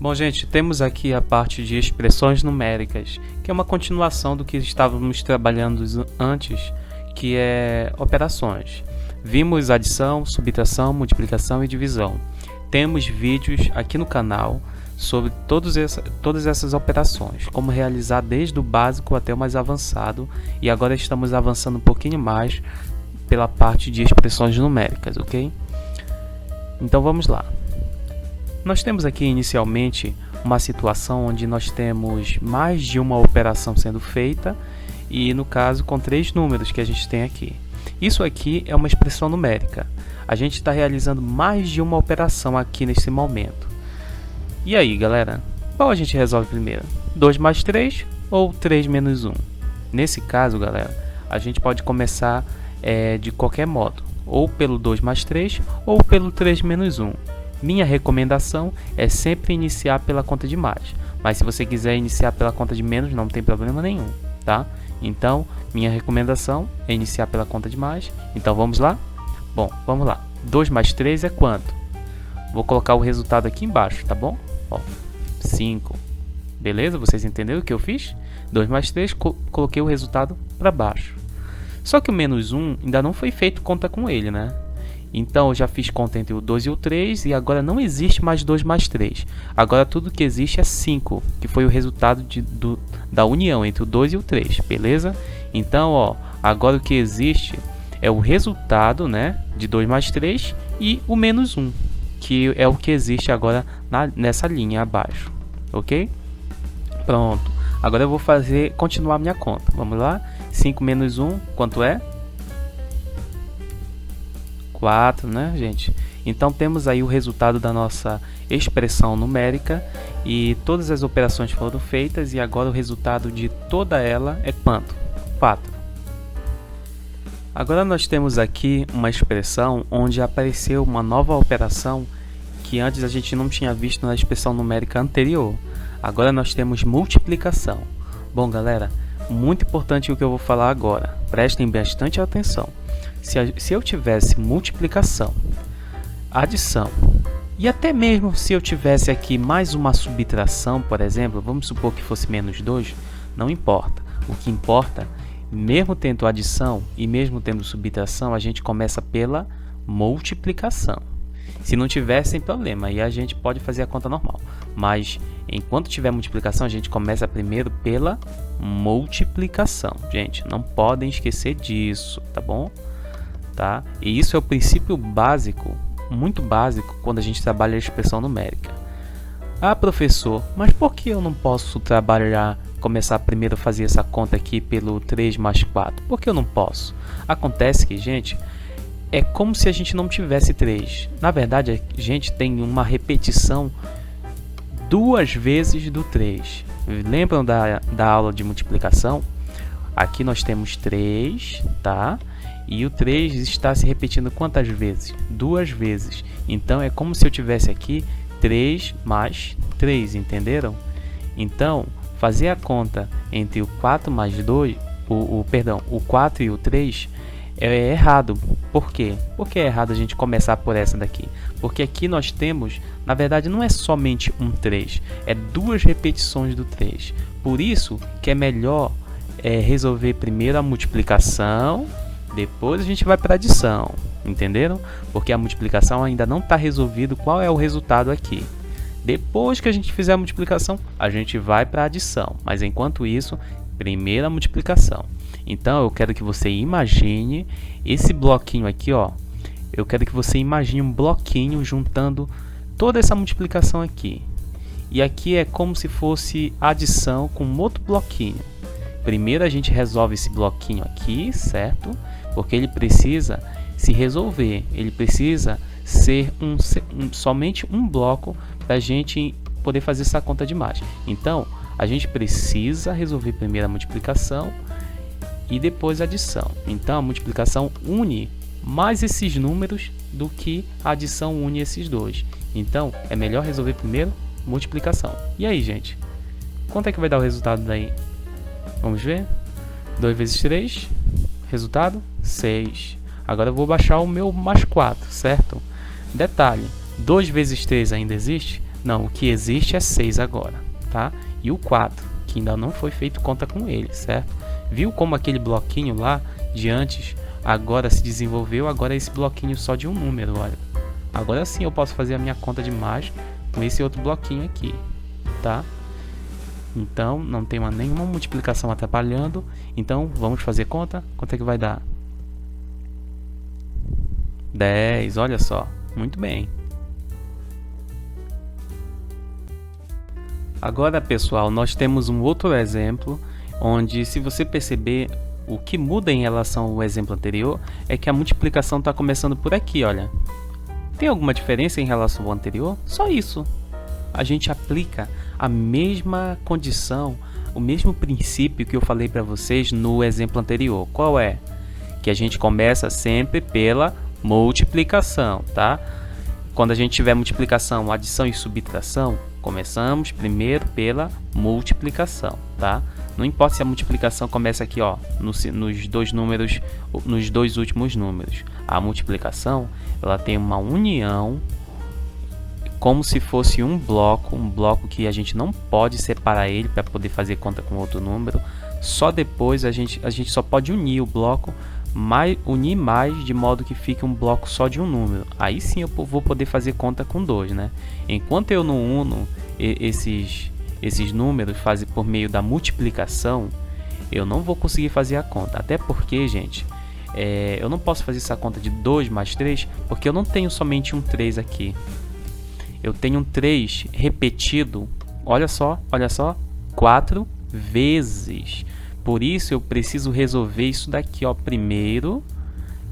Bom, gente, temos aqui a parte de expressões numéricas, que é uma continuação do que estávamos trabalhando antes, que é operações. Vimos adição, subtração, multiplicação e divisão. Temos vídeos aqui no canal sobre todas essas operações, como realizar desde o básico até o mais avançado, e agora estamos avançando um pouquinho mais pela parte de expressões numéricas, ok? Então vamos lá. Nós temos aqui inicialmente uma situação onde nós temos mais de uma operação sendo feita e no caso com 3 números que a gente tem aqui. Isso aqui é uma expressão numérica. A gente está realizando mais de uma operação aqui nesse momento. E aí, galera? Qual a gente resolve primeiro? 2 mais 3 ou 3 menos 1? Nesse caso, galera, a gente pode começar de qualquer modo, ou pelo 2 mais 3 ou pelo 3 menos 1. Minha recomendação é sempre iniciar pela conta de mais, mas se você quiser iniciar pela conta de menos, não tem problema nenhum, tá? Então, minha recomendação é iniciar pela conta de mais. Então, vamos lá? Bom, vamos lá. 2 mais 3 é quanto? Vou colocar o resultado aqui embaixo, tá bom? Ó, 5. Beleza? Vocês entenderam o que eu fiz? 2 mais 3, coloquei o resultado para baixo. Só que o menos 1 ainda não foi feito conta com ele, né? Então, eu já fiz conta entre o 2 e o 3 e agora não existe mais 2 mais 3. Agora, tudo que existe é 5, que foi o resultado da união entre o 2 e o 3, beleza? Então, ó, agora o que existe é o resultado, né, de 2 mais 3 e o menos 1, que é o que existe agora nessa linha abaixo, ok? Pronto. Agora eu vou continuar minha conta. Vamos lá? 5 menos 1, quanto é? 4, né, gente? Então temos aí o resultado da nossa expressão numérica e todas as operações foram feitas e agora o resultado de toda ela é quanto? 4. Agora nós temos aqui uma expressão onde apareceu uma nova operação que antes a gente não tinha visto na expressão numérica anterior. Agora nós temos multiplicação. Bom, galera, muito importante o que eu vou falar agora. Prestem bastante atenção. Se eu tivesse multiplicação, adição e até mesmo se eu tivesse aqui mais uma subtração, por exemplo, vamos supor que fosse menos 2, não importa. O que importa, mesmo tendo adição e mesmo tendo subtração, a gente começa pela multiplicação. Se não tiver, sem problema, aí a gente pode fazer a conta normal. Mas enquanto tiver multiplicação, a gente começa primeiro pela multiplicação. Gente, não podem esquecer disso, tá bom? Tá? E isso é o princípio básico, muito básico, quando a gente trabalha a expressão numérica. Ah, professor, mas por que eu não posso começar primeiro a fazer essa conta aqui pelo 3 mais 4? Por que eu não posso? Acontece que, gente, é como se a gente não tivesse 3. Na verdade, a gente tem uma repetição 2 vezes do 3. Lembram da aula de multiplicação? Aqui nós temos 3, tá? E o 3 está se repetindo quantas vezes? 2 vezes. Então, é como se eu tivesse aqui 3 mais 3, entenderam? Então, fazer a conta entre o 4 mais 2, o 4 e o 3 é errado. Por quê? Por que é errado a gente começar por essa daqui? Porque aqui nós temos, na verdade, não é somente um 3, é 2 repetições do 3. Por isso que é melhor resolver primeiro a multiplicação, depois a gente vai para a adição, entenderam? Porque a multiplicação ainda não está resolvido qual é o resultado aqui. Depois que a gente fizer a multiplicação, a gente vai para a adição, mas enquanto isso, primeiro a multiplicação. Então eu quero que você imagine esse bloquinho aqui, ó. Eu quero que você imagine um bloquinho juntando toda essa multiplicação aqui. E aqui é como se fosse adição com outro bloquinho. Primeiro a gente resolve esse bloquinho aqui, certo? Porque ele precisa se resolver, ele precisa ser somente um bloco para a gente poder fazer essa conta de mais. Então, a gente precisa resolver primeiro a multiplicação e depois a adição. Então, a multiplicação une mais esses números do que a adição une esses dois. Então, é melhor resolver primeiro multiplicação. E aí, gente? Quanto é que vai dar o resultado daí? Vamos ver? 2 vezes 3, resultado 6. Agora eu vou baixar o meu mais 4, certo? Detalhe, 2 vezes 3 ainda existe? Não, o que existe é 6 agora, tá? E o 4, que ainda não foi feito conta com ele, certo? Viu como aquele bloquinho lá de antes agora se desenvolveu? Agora é esse bloquinho só de um número, olha. Agora sim eu posso fazer a minha conta de mais com esse outro bloquinho aqui, tá? Então não tem nenhuma multiplicação atrapalhando. Então vamos fazer conta. Quanto é que vai dar? 10, olha só. Muito bem. Agora, pessoal, nós temos um outro exemplo onde, se você perceber, o que muda em relação ao exemplo anterior é que a multiplicação está começando por aqui, olha. Tem alguma diferença em relação ao anterior? Só isso. A gente aplica a mesma condição, o mesmo princípio que eu falei para vocês no exemplo anterior. Qual é? Que a gente começa sempre pela multiplicação, tá? Quando a gente tiver multiplicação, adição e subtração, começamos primeiro pela multiplicação, tá? Não importa se a multiplicação começa aqui, ó, nos dois números, nos dois últimos números. A multiplicação, ela tem uma união, como se fosse um bloco que a gente não pode separar ele para poder fazer conta com outro número. Só depois a gente só pode unir o bloco, unir mais de modo que fique um bloco só de um número. Aí sim eu vou poder fazer conta com 2, né? Enquanto eu não uno esses números por meio da multiplicação, eu não vou conseguir fazer a conta. Até porque, gente, eu não posso fazer essa conta de 2 mais 3, porque eu não tenho somente um 3 aqui. Eu tenho um 3 repetido, olha só, 4 vezes. Por isso eu preciso resolver isso daqui, ó, primeiro,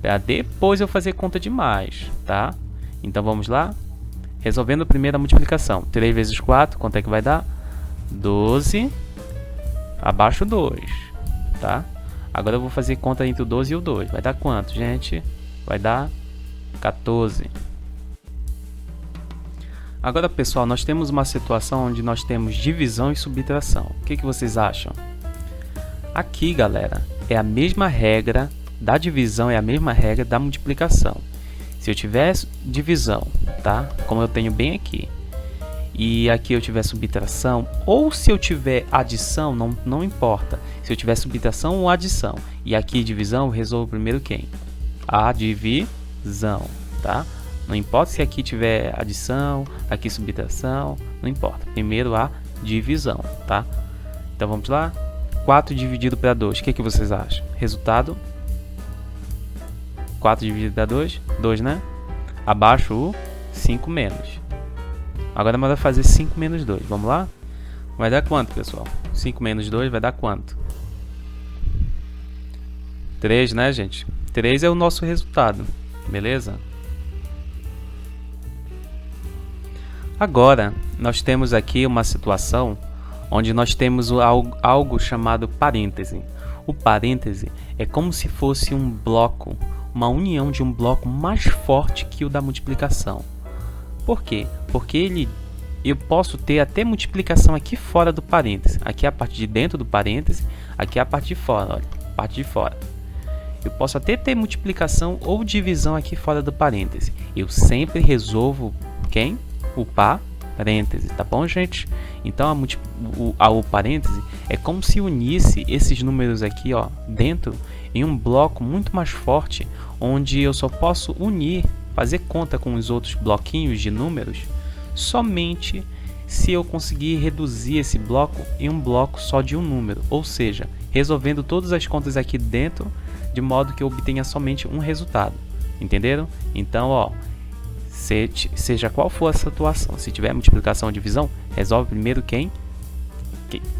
para depois eu fazer conta de mais, tá? Então vamos lá? Resolvendo primeiro a multiplicação. 3 vezes 4, quanto é que vai dar? 12, abaixo 2, tá? Agora eu vou fazer conta entre o 12 e o 2. Vai dar quanto, gente? Vai dar 14. Agora, pessoal, nós temos uma situação onde nós temos divisão e subtração. O que vocês acham? Aqui, galera, é a mesma regra da divisão, é a mesma regra da multiplicação. Se eu tiver divisão, tá? Como eu tenho bem aqui, e aqui eu tiver subtração, ou se eu tiver adição, não importa. Se eu tiver subtração ou adição, e aqui divisão, eu resolvo primeiro quem? A divisão, tá? Não importa se aqui tiver adição, aqui subtração, não importa. Primeiro a divisão, tá? Então vamos lá. 4 dividido para 2, o que vocês acham? Resultado? 4 dividido para 2, 2, né? Abaixo o 5 menos. Agora manda fazer 5 menos 2, vamos lá? Vai dar quanto, pessoal? 5 menos 2 vai dar quanto? 3, né, gente? 3 é o nosso resultado, beleza? Agora, nós temos aqui uma situação onde nós temos algo chamado parêntese. O parêntese é como se fosse um bloco, uma união de um bloco mais forte que o da multiplicação. Por quê? Porque eu posso ter até multiplicação aqui fora do parêntese. Aqui é a parte de dentro do parêntese, aqui é a parte de fora, olha, parte de fora. Eu posso até ter multiplicação ou divisão aqui fora do parêntese. Eu sempre resolvo quem? O parêntese, tá bom, gente? Então o parêntese é como se unisse esses números aqui, ó, dentro em um bloco muito mais forte, onde eu só posso unir, fazer conta com os outros bloquinhos de números somente se eu conseguir reduzir esse bloco em um bloco só de um número, ou seja, resolvendo todas as contas aqui dentro de modo que eu obtenha somente um resultado. Entenderam? Então, ó, seja qual for a situação, se tiver multiplicação ou divisão, resolve primeiro quem?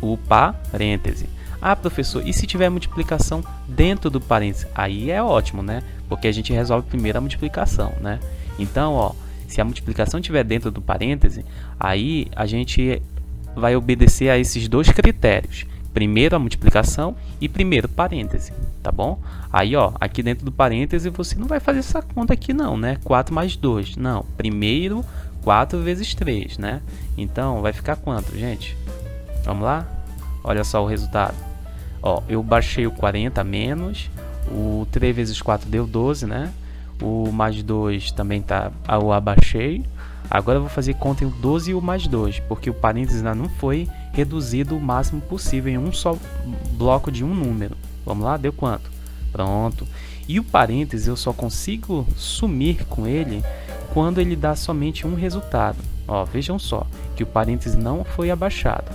O parêntese. Ah, professor, e se tiver multiplicação dentro do parêntese? Aí é ótimo, né? Porque a gente resolve primeiro a multiplicação, né? Então, ó, se a multiplicação estiver dentro do parêntese, aí a gente vai obedecer a esses dois critérios. Primeiro a multiplicação e primeiro parêntese, tá bom? Aí, ó, aqui dentro do parêntese você não vai fazer essa conta aqui não, né? 4 mais 2, não. Primeiro 4 vezes 3, né? Então, vai ficar quanto, gente? Vamos lá? Olha só o resultado. Ó, eu baixei o 40 menos, o 3 vezes 4 deu 12, né? O mais 2 também tá, eu abaixei. Agora eu vou fazer conta em 12 e o mais 2, porque o parênteses ainda não foi reduzido o máximo possível em um só bloco de um número. Vamos lá, deu quanto? Pronto. E o parênteses eu só consigo sumir com ele quando ele dá somente um resultado. Ó, vejam só que o parênteses não foi abaixado.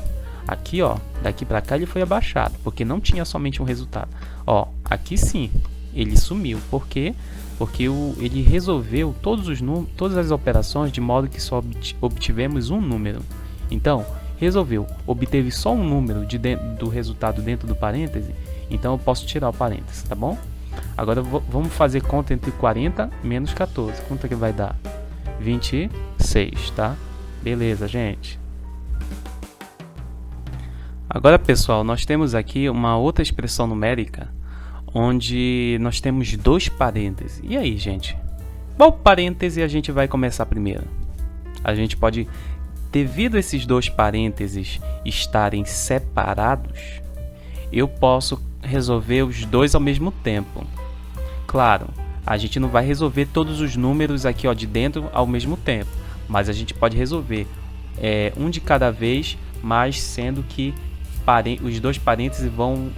Aqui, ó, daqui para cá ele foi abaixado, porque não tinha somente um resultado. Ó, aqui sim, ele sumiu. Por quê? Porque ele resolveu todas as operações de modo que só obtivemos um número. Então, resolveu, obteve só um número do resultado dentro do parêntese, então eu posso tirar o parêntese, tá bom? Agora vamos fazer conta entre 40 menos 14. Quanto é que vai dar? 26, tá? Beleza, gente. Agora, pessoal, nós temos aqui uma outra expressão numérica onde nós temos dois parênteses. E aí, gente? Qual parêntese a gente vai começar primeiro? A gente pode, devido a esses dois parênteses estarem separados, eu posso resolver os dois ao mesmo tempo. Claro, a gente não vai resolver todos os números aqui, ó, de dentro ao mesmo tempo, mas a gente pode resolver um de cada vez, mas sendo que os dois parênteses vão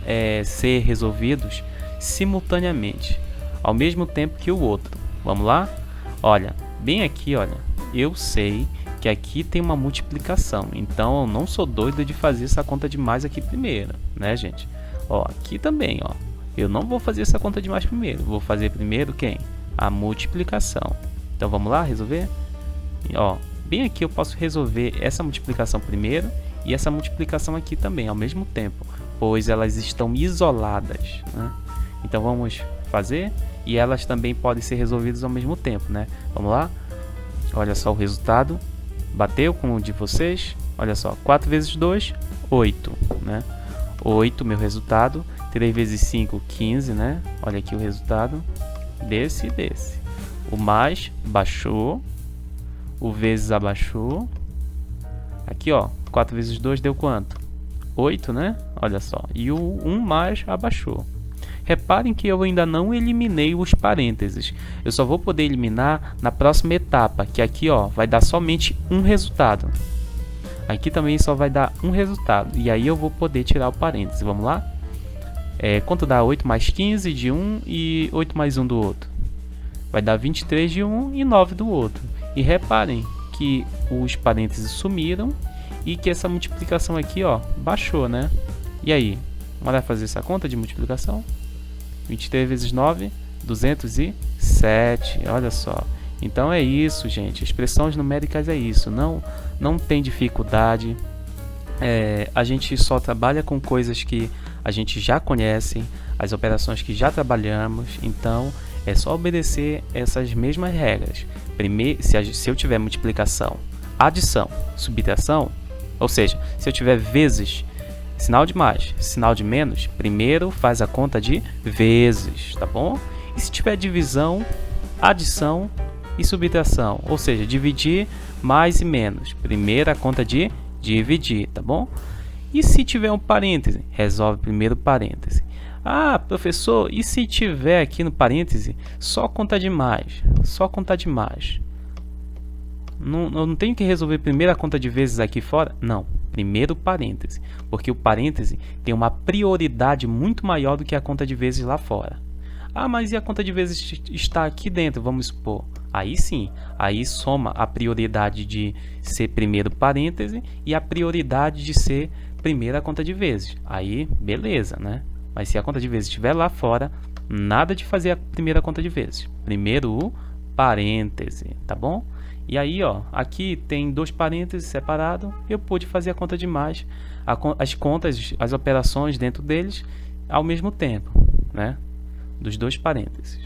ser resolvidos simultaneamente, ao mesmo tempo que o outro. Vamos lá? Olha, bem aqui, olha, eu sei que aqui tem uma multiplicação, então eu não sou doido de fazer essa conta de mais aqui primeiro, né, gente? Ó, aqui também, ó, eu não vou fazer essa conta de mais primeiro, vou fazer primeiro quem? A multiplicação. Então vamos lá resolver? Ó, bem aqui eu posso resolver essa multiplicação primeiro e essa multiplicação aqui também ao mesmo tempo, pois elas estão isoladas, né? Então vamos fazer, e elas também podem ser resolvidas ao mesmo tempo, né? Vamos lá? Olha só o resultado, bateu com o de vocês, olha só, 4 vezes 2, 8, né? 8, meu resultado, 3 vezes 5, 15, né? Olha aqui o resultado desse e desse. O mais baixou, o vezes abaixou. Aqui, ó, 4 vezes 2 deu quanto? 8, né? Olha só. E o 1 mais abaixou. Reparem que eu ainda não eliminei os parênteses. Eu só vou poder eliminar na próxima etapa, que aqui, ó, vai dar somente um resultado. Aqui também só vai dar um resultado. E aí eu vou poder tirar o parêntese. Vamos lá? Quanto dá 8 mais 15 de um e 8 mais 1 do outro? Vai dar 23 de um e 9 do outro. E reparem que os parênteses sumiram e que essa multiplicação aqui, ó, baixou, né? E aí? Vamos lá fazer essa conta de multiplicação? 23 vezes 9, 207. Olha só. Então é isso, gente. Expressões numéricas é isso. Não tem dificuldade. A gente só trabalha com coisas que a gente já conhece, as operações que já trabalhamos. Então é só obedecer essas mesmas regras. Primeiro, se eu tiver multiplicação, adição, subtração, ou seja, se eu tiver vezes, sinal de mais, sinal de menos, primeiro faz a conta de vezes, tá bom? E se tiver divisão, adição e subtração, ou seja, dividir mais e menos, primeiro a conta de dividir, tá bom? E se tiver um parêntese, resolve primeiro o parêntese. Ah, professor, e se tiver aqui no parêntese só conta de mais, só conta de mais? Eu não tenho que resolver primeiro a conta de vezes aqui fora? Não, primeiro o parêntese, porque o parêntese tem uma prioridade muito maior do que a conta de vezes lá fora. Ah, mas e a conta de vezes está aqui dentro, vamos supor? Aí sim, aí soma a prioridade de ser primeiro parêntese e a prioridade de ser primeiro a conta de vezes. Aí, beleza, né? Mas se a conta de vezes estiver lá fora, nada de fazer a primeira conta de vezes. Primeiro o parêntese, tá bom? E aí, ó, aqui tem dois parênteses separados, eu pude fazer a conta de mais, as contas, as operações dentro deles ao mesmo tempo, né? Dos dois parênteses.